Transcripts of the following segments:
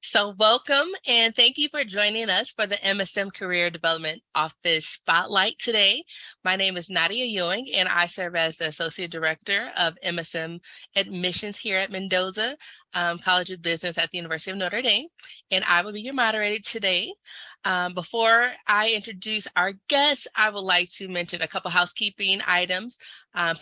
So welcome and thank you for joining us for the MSM Career Development Office Spotlight today. My name is Nadia Ewing and I serve as the Associate Director of MSM Admissions here at Mendoza College of Business at the University of Notre Dame, and I will be your moderator today. Before I introduce our guests, I would like to mention a couple housekeeping items.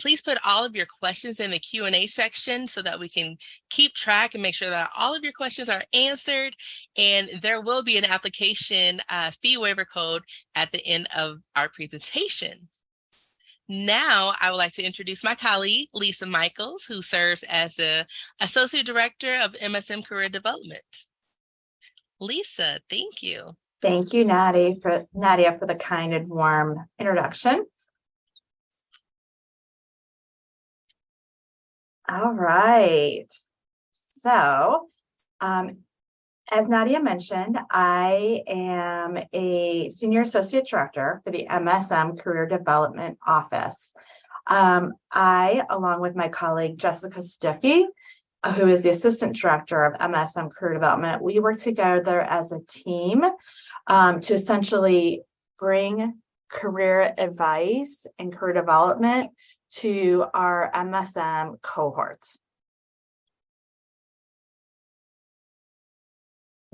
Please put all of your questions in the Q&A section so that we can keep track and make sure that all of your questions are answered. And there will be an application fee waiver code at the end of our presentation. Now, I would like to introduce my colleague, Lisa Michaels, who serves as the Associate Director of MSM Career Development. Lisa, thank you. Thank you, Nadia, for the kind and warm introduction. All right. So, as Nadia mentioned, I am a Senior Associate Director for the MSM Career Development Office. I, along with my colleague, Jessica Stiffy, who is the Assistant Director of MSM Career Development, we work together as a team to essentially bring career advice and career development to our MSM cohorts.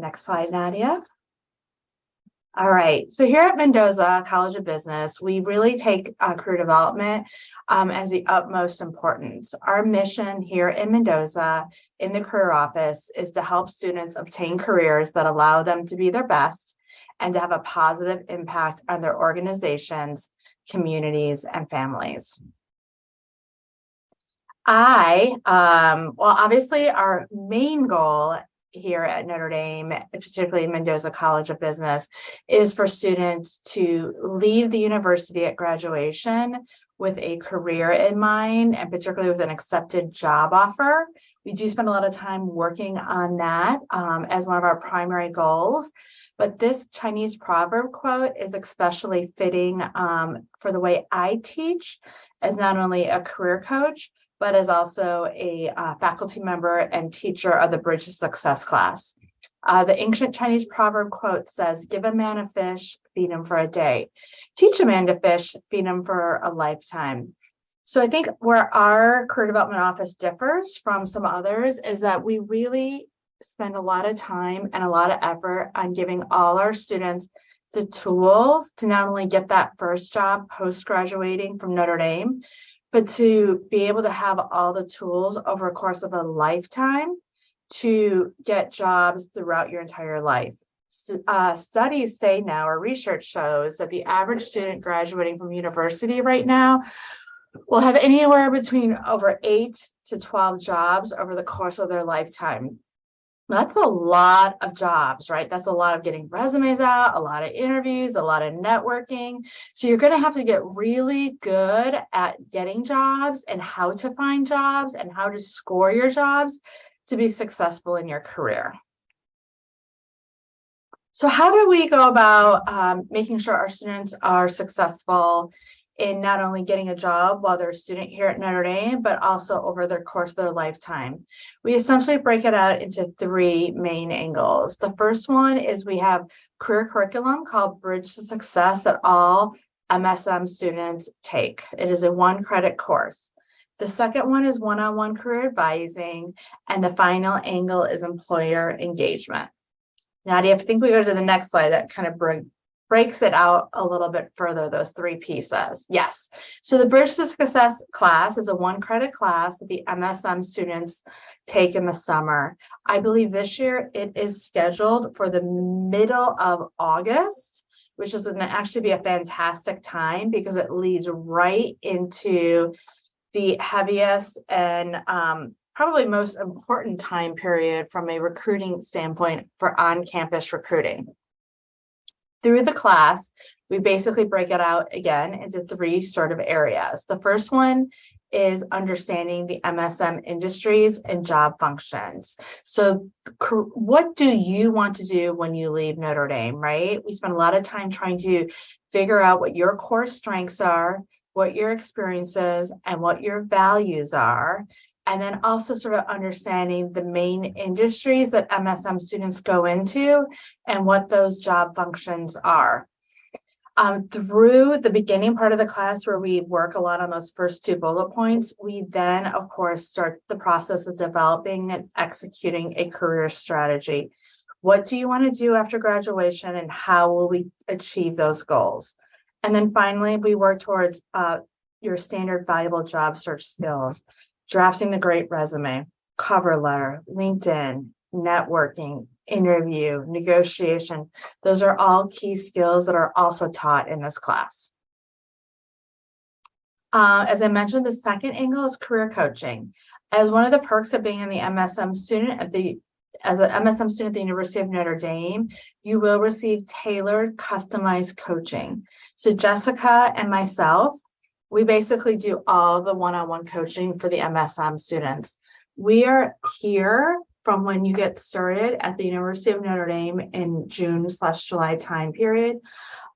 Next slide, Nadia. All right, so here at Mendoza College of Business, we really take career development as the utmost importance. Our mission here in Mendoza in the career office is to help students obtain careers that allow them to be their best and to have a positive impact on their organizations, communities, and families. Obviously our main goal here at Notre Dame, particularly Mendoza College of Business, is for students to leave the university at graduation with a career in mind, and particularly with an accepted job offer. We do spend a lot of time working on that as one of our primary goals. But this Chinese proverb quote is especially fitting for the way I teach as not only a career coach, but as also a faculty member and teacher of the Bridge to Success class. The ancient Chinese proverb quote says, "Give a man a fish, feed him for a day. Teach a man to fish, feed him for a lifetime." So I think where our career development office differs from some others is that we really spend a lot of time and a lot of effort on giving all our students the tools to not only get that first job post-graduating from Notre Dame, but to be able to have all the tools over a course of a lifetime to get jobs throughout your entire life. Studies say now, or research shows, that the average student graduating from university right now will have anywhere between over 8 to 12 jobs over the course of their lifetime. That's a lot of jobs, right? That's a lot of getting resumes out, a lot of interviews, a lot of networking. So you're going to have to get really good at getting jobs and how to find jobs and how to score your jobs to be successful in your career. So how do we go about making sure our students are successful in not only getting a job while they're a student here at Notre Dame, but also over the course of their lifetime? We essentially break it out into 3 main angles. The first one is we have career curriculum called Bridge to Success that all MSM students take. It is a 1-credit course. The second one is one-on-one career advising, and the final angle is employer engagement. Nadia, I think we go to the next slide, that kind of breaks it out a little bit further, those 3 pieces. Yes. So the Bridge to Success class is a 1-credit class that the MSM students take in the summer. I believe this year it is scheduled for the middle of August, which is going to actually be a fantastic time because it leads right into the heaviest and probably most important time period from a recruiting standpoint for on-campus recruiting. Through the class, we basically break it out again into 3 sort of areas. The first one is understanding the MSM industries and job functions. So what do you want to do when you leave Notre Dame, right? We spend a lot of time trying to figure out what your core strengths are, what your experiences and what your values are, and then also sort of understanding the main industries that MSM students go into and what those job functions are. Through the beginning part of the class where we work a lot on those first two bullet points, we then, of course, start the process of developing and executing a career strategy. What do you want to do after graduation, and how will we achieve those goals? And then finally, we work towards your standard valuable job search skills, drafting the great resume, cover letter, LinkedIn, networking, interview, negotiation. Those are all key skills that are also taught in this class. As I mentioned, the second angle is career coaching. As one of the perks of being an MSM student at the University of Notre Dame, you will receive tailored, customized coaching. So Jessica and myself, we basically do all the one-on-one coaching for the MSM students. We are here from when you get started at the University of Notre Dame in June/July time period,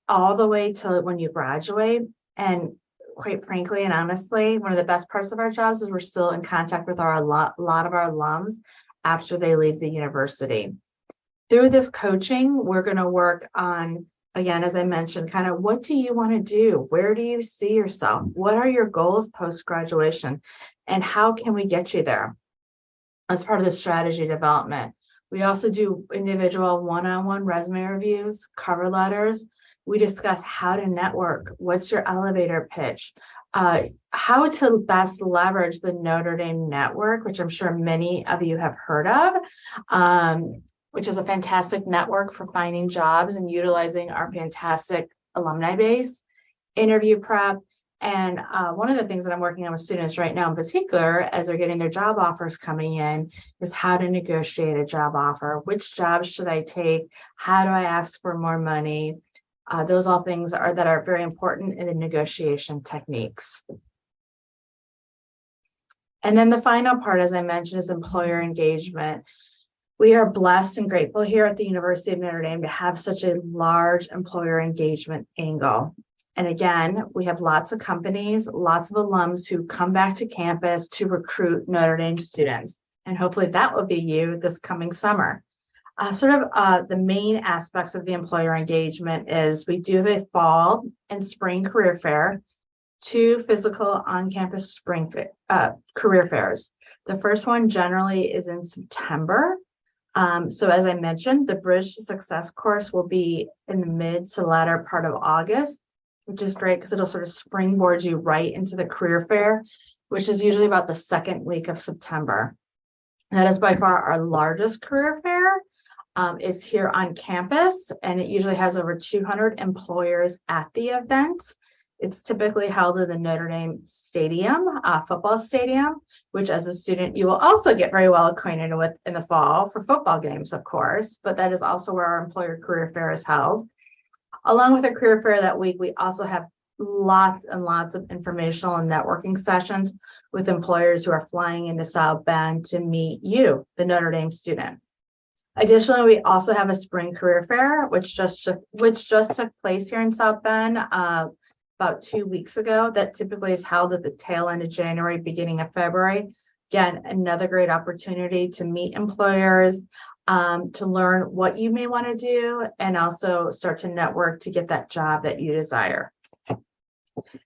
all the way to when you graduate. And quite frankly and honestly, one of the best parts of our jobs is we're still in contact with a lot of our alums after they leave the university. Through this coaching, we're going to work on, again, as I mentioned, kind of what do you want to do? Where do you see yourself? What are your goals post-graduation? And how can we get you there? As part of the strategy development. We also do individual one-on-one resume reviews, cover letters. We discuss how to network, what's your elevator pitch, how to best leverage the Notre Dame network, which I'm sure many of you have heard of, which is a fantastic network for finding jobs and utilizing our fantastic alumni base, interview prep. And one of the things that I'm working on with students right now in particular, as they're getting their job offers coming in, is how to negotiate a job offer. Which jobs should I take? How do I ask for more money? Those all things that are very important in the negotiation techniques. And then the final part, as I mentioned, is employer engagement. We are blessed and grateful here at the University of Notre Dame to have such a large employer engagement angle. And again, we have lots of companies, lots of alums who come back to campus to recruit Notre Dame students. And hopefully that will be you this coming summer. The main aspects of the employer engagement is we do have a fall and spring career fair, 2 physical on-campus spring career fairs. The first one generally is in September. So as I mentioned, the Bridge to Success course will be in the mid to latter part of August, which is great because it'll sort of springboard you right into the career fair, which is usually about the second week of September. That is by far our largest career fair. It's here on campus, and it usually has over 200 employers at the event. It's typically held in the Notre Dame Stadium, football stadium, which as a student, you will also get very well acquainted with in the fall for football games, of course, but that is also where our employer career fair is held. Along with the career fair that week, we also have lots and lots of informational and networking sessions with employers who are flying into South Bend to meet you, the Notre Dame student. Additionally, we also have a spring career fair, which just took place here in South Bend about 2 weeks ago. That typically is held at the tail end of January, beginning of February. Again, another great opportunity to meet employers, to learn what you may want to do, and also start to network to get that job that you desire.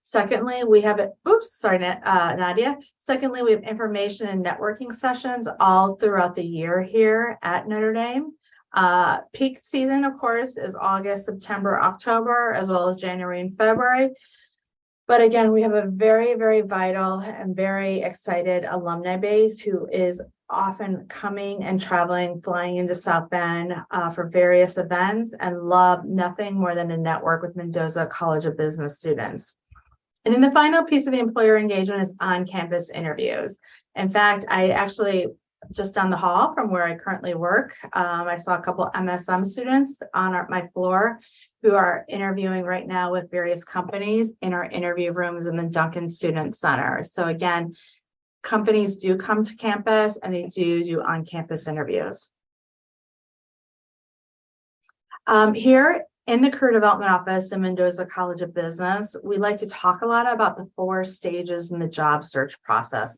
Secondly, we have Nadia. Secondly, we have information and networking sessions all throughout the year here at Notre Dame. Peak season, of course, is August, September, October, as well as January and February. But again, we have a very, very vital and very excited alumni base who is often coming and traveling, flying into South Bend for various events, and love nothing more than to network with Mendoza College of Business students. And then the final piece of the employer engagement is on-campus interviews. In fact, I actually, just down the hall from where I currently work, I saw a couple MSM students on my floor who are interviewing right now with various companies in our interview rooms in the Duncan Student Center. So again, companies do come to campus and they do on-campus interviews. Here in the Career Development Office in Mendoza College of Business, we like to talk a lot about the 4 stages in the job search process.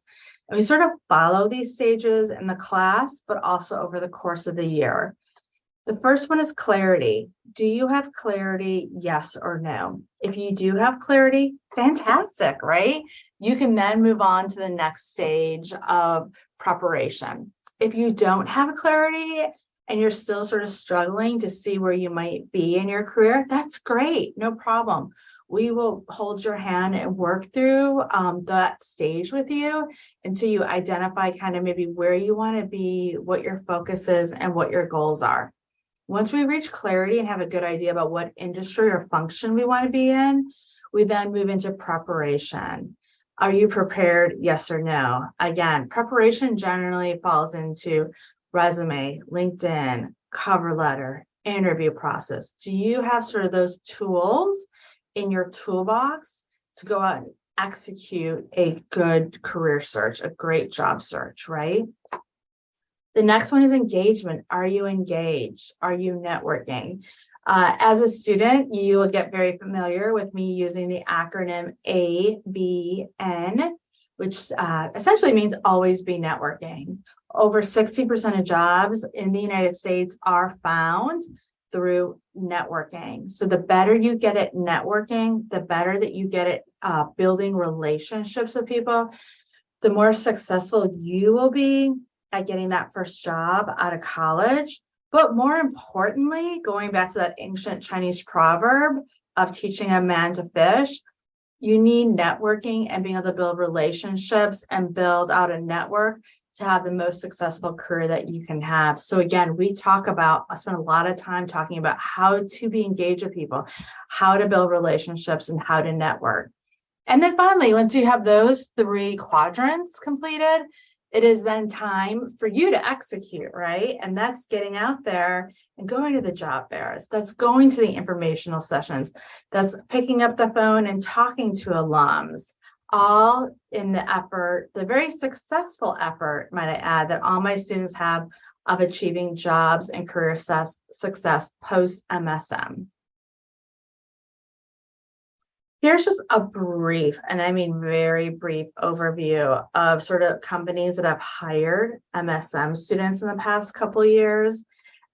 And we sort of follow these stages in the class, but also over the course of the year. The first one is clarity. Do you have clarity? Yes or no? If you do have clarity, fantastic, right? You can then move on to the next stage of preparation. If you don't have clarity and you're still sort of struggling to see where you might be in your career, that's great, no problem. We will hold your hand and work through that stage with you until you identify kind of maybe where you want to be, what your focus is, and what your goals are. Once we reach clarity and have a good idea about what industry or function we want to be in, we then move into preparation. Are you prepared? Yes or no? Again, preparation generally falls into resume, LinkedIn, cover letter, interview process. Do you have sort of those tools in your toolbox to go out and execute a good career search, a great job search, right? The next one is engagement. Are you engaged? Are you networking? As a student, you will get very familiar with me using the acronym ABN, which essentially means always be networking. Over 60% of jobs in the United States are found through networking. So the better you get at networking, the better that you get at building relationships with people, the more successful you will be at getting that first job out of college. But more importantly, going back to that ancient Chinese proverb of teaching a man to fish, you need networking and being able to build relationships and build out a network to have the most successful career that you can have. So again, I spend a lot of time talking about how to be engaged with people, how to build relationships, and how to network. And then finally, once you have those three quadrants completed, it is then time for you to execute, right? And that's getting out there and going to the job fairs. That's going to the informational sessions. That's picking up the phone and talking to alums, all in the effort, the very successful effort, might I add, that all my students have of achieving jobs and career success post MSM. Here's just a brief, and I mean very brief, overview of sort of companies that have hired MSM students in the past couple of years.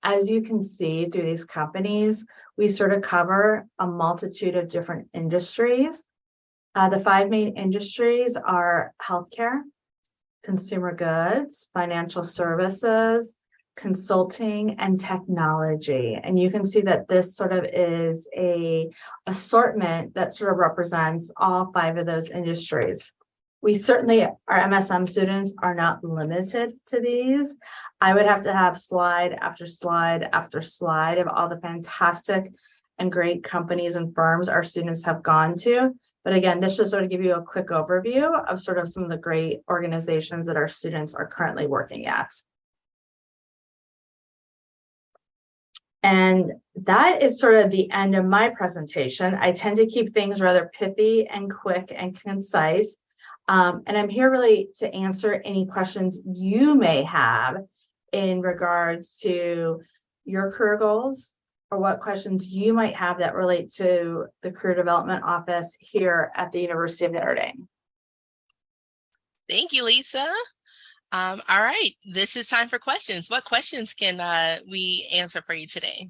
As you can see through these companies, we sort of cover a multitude of different industries. The five main industries are healthcare, consumer goods, financial services, consulting, and technology. And you can see that this sort of is a assortment that sort of represents all five of those industries. We certainly, our MSM students are not limited to these. I would have to have slide after slide after slide of all the fantastic and great companies and firms our students have gone to. But again, this should sort of give you a quick overview of sort of some of the great organizations that our students are currently working at. And that is sort of the end of my presentation. I tend to keep things rather pithy and quick and concise. And I'm here really to answer any questions you may have in regards to your career goals, or what questions you might have that relate to the Career Development Office here at the University of Notre Dame. Thank you, Lisa. All right, this is time for questions. What questions can we answer for you today?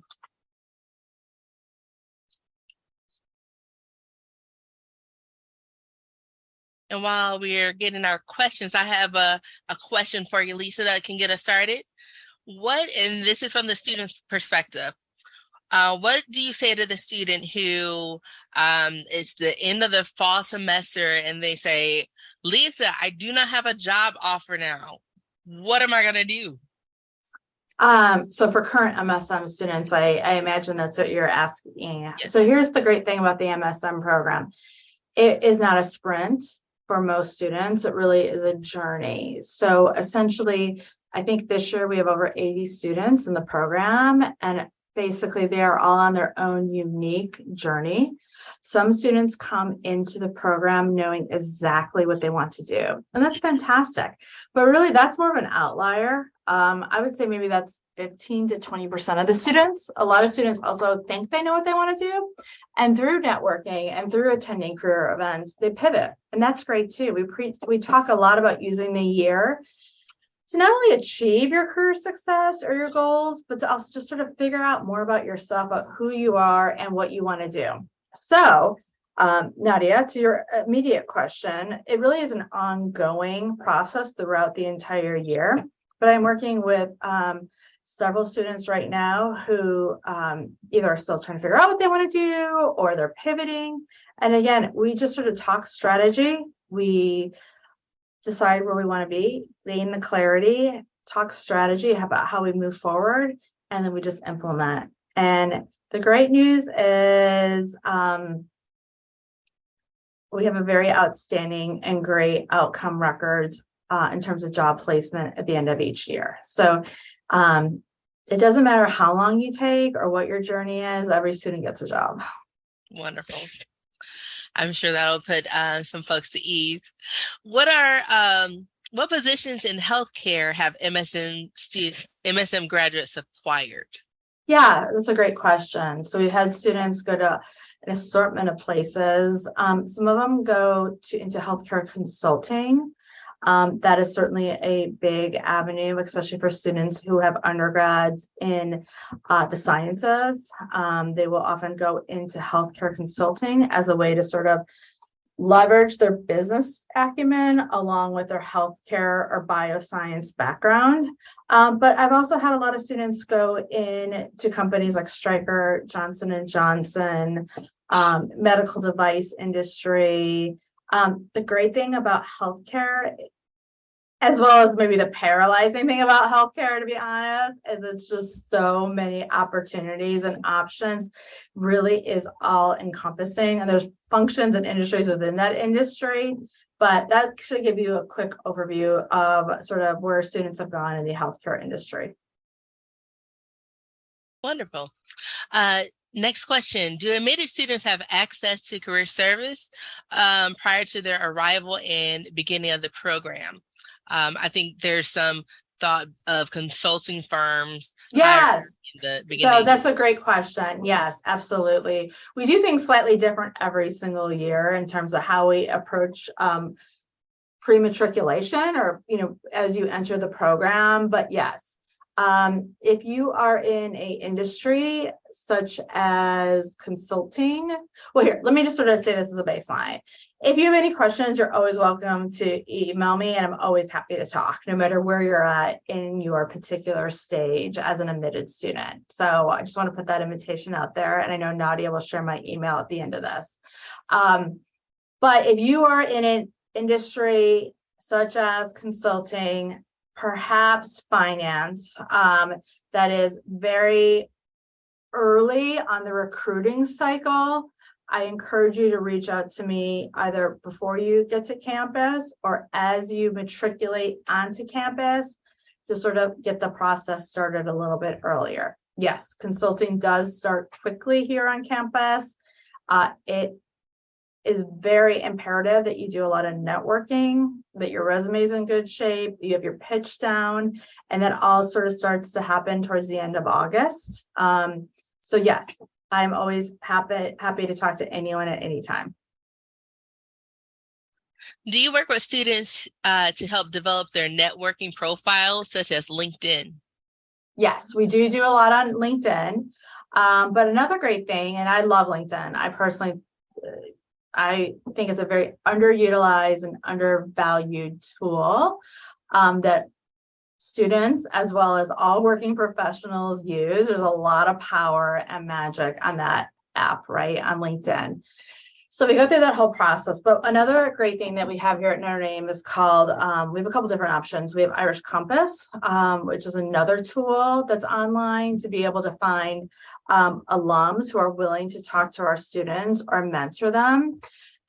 And while we're getting our questions, I have a question for you, Lisa, that can get us started. And this is from the student's perspective, what do you say to the student who it's the end of the fall semester and they say, Lisa, I do not have a job offer now. What am I going to do? So for current MSM students, I imagine that's what you're asking. Yes. So here's the great thing about the MSM program. It is not a sprint for most students. It really is a journey. So essentially, I think this year we have over 80 students in the program, and basically they are all on their own unique journey. Some students come into the program knowing exactly what they want to do, and that's fantastic. But really, that's more of an outlier. I would say maybe that's 15 to 20% of the students. A lot of students also think they know what they want to do. And through networking and through attending career events, they pivot. And that's great too. We talk a lot about using the year to not only achieve your career success or your goals, but to also just sort of figure out more about yourself, about who you are and what you want to do. So, Nadia, to your immediate question, it really is an ongoing process throughout the entire year. But I'm working with several students right now who either are still trying to figure out what they want to do or they're pivoting. And again, we just sort of talk strategy. We decide where we want to be, gain the clarity, talk strategy about how we move forward, and then we just implement. And the great news is we have a very outstanding and great outcome records in terms of job placement at the end of each year. So it doesn't matter how long you take or what your journey is, every student gets a job. Wonderful. I'm sure that'll put some folks to ease. What positions in healthcare have MSM graduates acquired? Yeah, that's a great question. So we've had students go to an assortment of places. Some of them go into healthcare consulting. That is certainly a big avenue, especially for students who have undergrads in the sciences. They will often go into healthcare consulting as a way to sort of leverage their business acumen along with their healthcare or bioscience background. But I've also had a lot of students go in to companies like Stryker, Johnson & Johnson, medical device industry. The great thing about healthcare, as well as maybe the paralyzing thing about healthcare, to be honest, is it's just so many opportunities and options, really is all encompassing. And there's functions and industries within that industry, but that should give you a quick overview of sort of where students have gone in the healthcare industry. Wonderful. Next question. Do admitted students have access to career service prior to their arrival and beginning of the program? I think there's some thought of consulting firms. Yes. In the beginning. So that's a great question. Yes, absolutely. We do things slightly different every single year in terms of how we approach pre-matriculation or, as you enter the program. But yes, if you are in a industry such as consulting, well, here, let me just sort of say this as a baseline. If you have any questions, you're always welcome to email me, and I'm always happy to talk, no matter where you're at in your particular stage as an admitted student. So I just want to put that invitation out there, and I know Nadia will share my email at the end of this. But if you are in an industry such as consulting, perhaps finance, that is very early on the recruiting cycle, I encourage you to reach out to me either before you get to campus or as you matriculate onto campus to sort of get the process started a little bit earlier. Yes, consulting does start quickly here on campus. It is very imperative that you do a lot of networking, that your resume is in good shape, you have your pitch down, and that all sort of starts to happen towards the end of August. So yes, I'm always happy to talk to anyone at any time. Do you work with students to help develop their networking profiles, such as LinkedIn? Yes, we do a lot on LinkedIn. But another great thing, and I love LinkedIn, I think it's a very underutilized and undervalued tool that students, as well as all working professionals, use. There's a lot of power and magic on that app, right, on LinkedIn. So we go through that whole process. But another great thing that we have here at Notre Dame is called, we have a couple different options. We have Irish Compass, which is another tool that's online to be able to find alums who are willing to talk to our students or mentor them.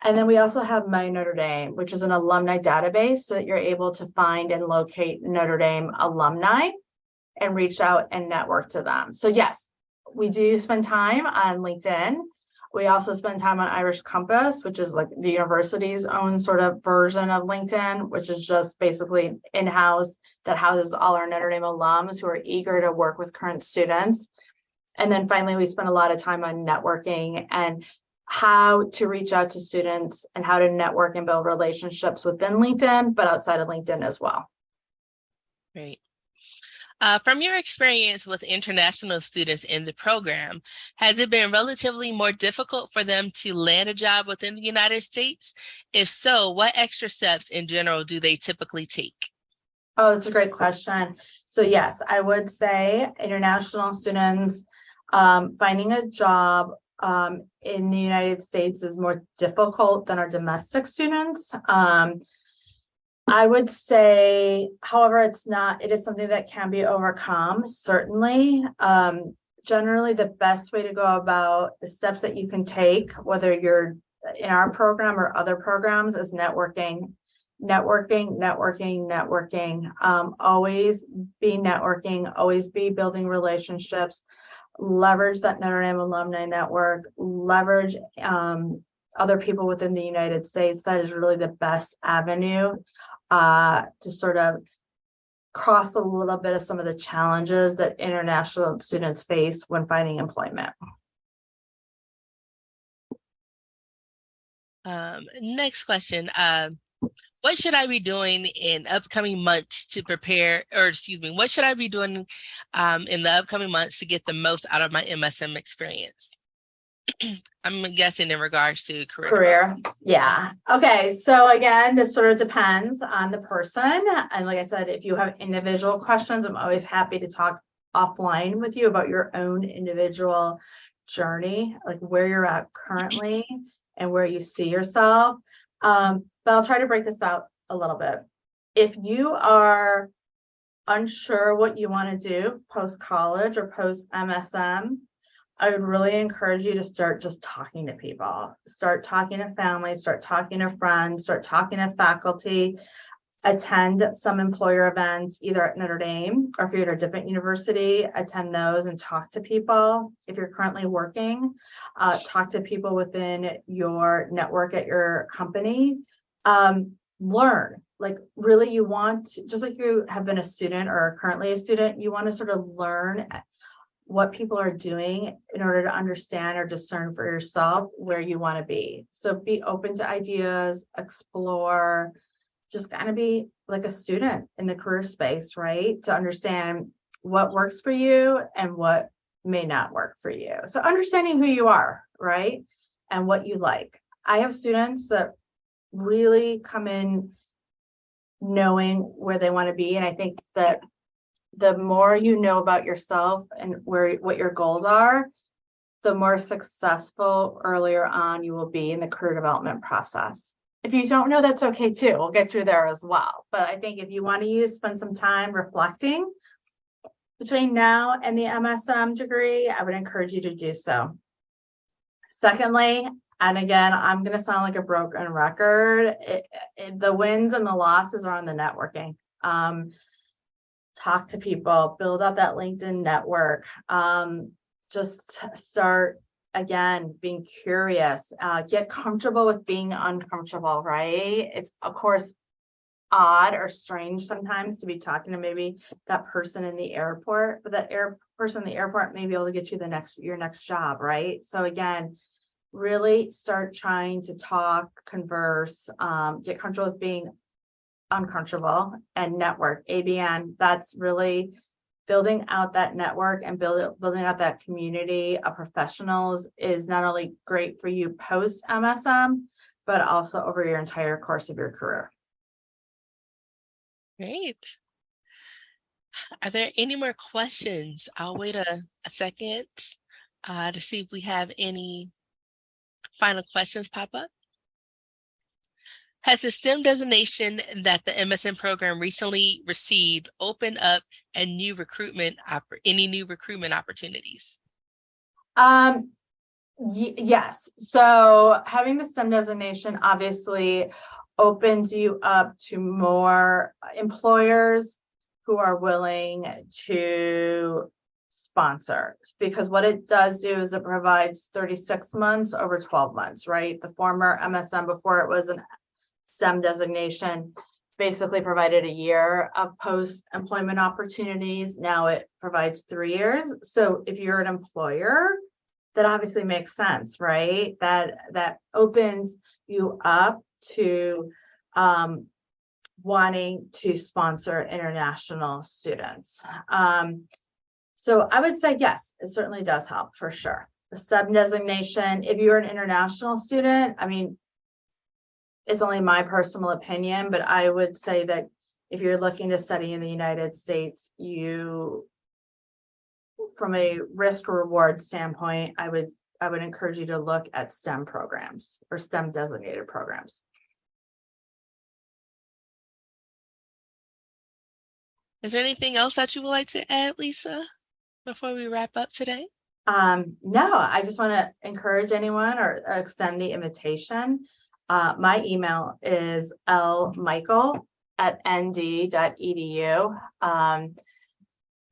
And then we also have My Notre Dame, which is an alumni database so that you're able to find and locate Notre Dame alumni and reach out and network to them. So yes, we do spend time on LinkedIn. We also spend time on Irish Compass, which is like the university's own sort of version of LinkedIn, which is just basically in-house that houses all our Notre Dame alums who are eager to work with current students. And then finally, we spend a lot of time on networking and how to reach out to students and how to network and build relationships within LinkedIn, but outside of LinkedIn as well. Great. From your experience with international students in the program, has it been relatively more difficult for them to land a job within the United States? If so, what extra steps in general do they typically take? Oh, it's a great question. So yes, I would say international students finding a job in the United States is more difficult than our domestic students. I would say, however, it is something that can be overcome, certainly. Generally, the best way to go about the steps that you can take, whether you're in our program or other programs, is networking. Always be networking, always be building relationships, leverage that Notre Dame alumni network, leverage other people within the United States. That is really the best avenue to sort of cross a little bit of some of the challenges that international students face when finding employment. Next question. What should I be doing in upcoming months to prepare, or excuse me, what should I be doing in the upcoming months to get the most out of my MSM experience? I'm guessing in regards to career. Yeah. Okay. So again, this sort of depends on the person. And like I said, if you have individual questions, I'm always happy to talk offline with you about your own individual journey, like where you're at currently and where you see yourself. But I'll try to break this out a little bit. If you are unsure what you want to do post-college or post-MSM, I would really encourage you to start just talking to people, start talking to families, start talking to friends, start talking to faculty, attend some employer events, either at Notre Dame or if you're at a different university, attend those and talk to people. If you're currently working, talk to people within your network at your company. Learn, like really you want to, just like you have been a student or are currently a student, you want to sort of learn what people are doing in order to understand or discern for yourself where you want to be. So be open to ideas, explore, just kind of be like a student in the career space, right? To understand what works for you and what may not work for you. So understanding who you are, right? And what you like. I have students that really come in knowing where they want to be. And I think that the more you know about yourself and what your goals are, the more successful earlier on you will be in the career development process. If you don't know, that's okay too. We'll get you there as well. But I think if you want to spend some time reflecting between now and the MSM degree, I would encourage you to do so. Secondly, and again, I'm going to sound like a broken record, the wins and the losses are on the networking. Talk to people, build up that LinkedIn network, just start again, being curious, get comfortable with being uncomfortable, right? It's of course odd or strange sometimes to be talking to maybe that person in the airport, but that person in the airport may be able to get you your next job, right? So again, really start trying to talk, converse, get comfortable with being uncomfortable and network. ABN, that's really building out that network and building out that community of professionals is not only great for you post MSM, but also over your entire course of your career. Great. Are there any more questions? I'll wait a second to see if we have any final questions pop up. Has the STEM designation that the MSM program recently received opened up any new recruitment opportunities? Yes. So having the STEM designation obviously opens you up to more employers who are willing to sponsor, because what it does do is it provides 36 months over 12 months, right? The former MSM, before it was an STEM designation, basically provided a year of post-employment opportunities. Now it provides 3 years. So if you're an employer, that obviously makes sense, right? That opens you up to wanting to sponsor international students. So I would say yes, it certainly does help for sure. The STEM designation, if you're an international student, I mean, it's only my personal opinion, but I would say that if you're looking to study in the United States, from a risk reward standpoint, I would encourage you to look at STEM programs or STEM designated programs. Is there anything else that you would like to add, Lisa, before we wrap up today? No, I just want to encourage anyone or extend the invitation. My email is lmichael@nd.edu.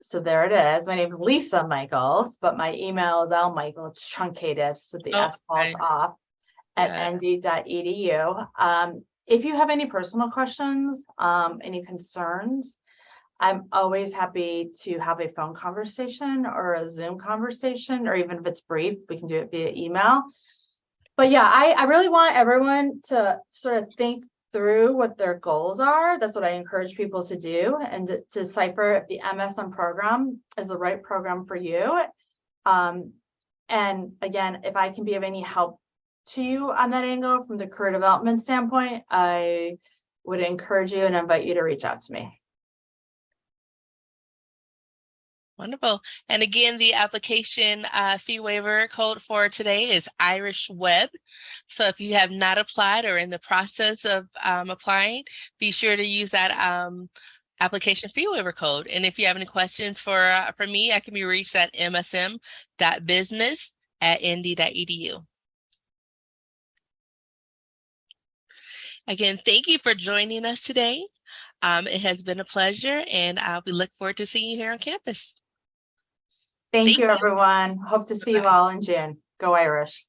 So there it is. My name is Lisa Michaels, but my email is lmichael. It's truncated, so the S falls off, at nd.edu. If you have any personal questions, any concerns, I'm always happy to have a phone conversation or a Zoom conversation, or even if it's brief, we can do it via email. But yeah, I really want everyone to sort of think through what their goals are. That's what I encourage people to do, and to decipher if the MSM program is the right program for you. And again, if I can be of any help to you on that angle from the career development standpoint, I would encourage you and invite you to reach out to me. Wonderful. And again, the application fee waiver code for today is Irish Web. So if you have not applied or in the process of applying, be sure to use that application fee waiver code. And if you have any questions for me, I can be reached at msm.business@nd.edu. Again, thank you for joining us today. It has been a pleasure, and we look forward to seeing you here on campus. Thank you, everyone. Hope to see you all in June. Go Irish.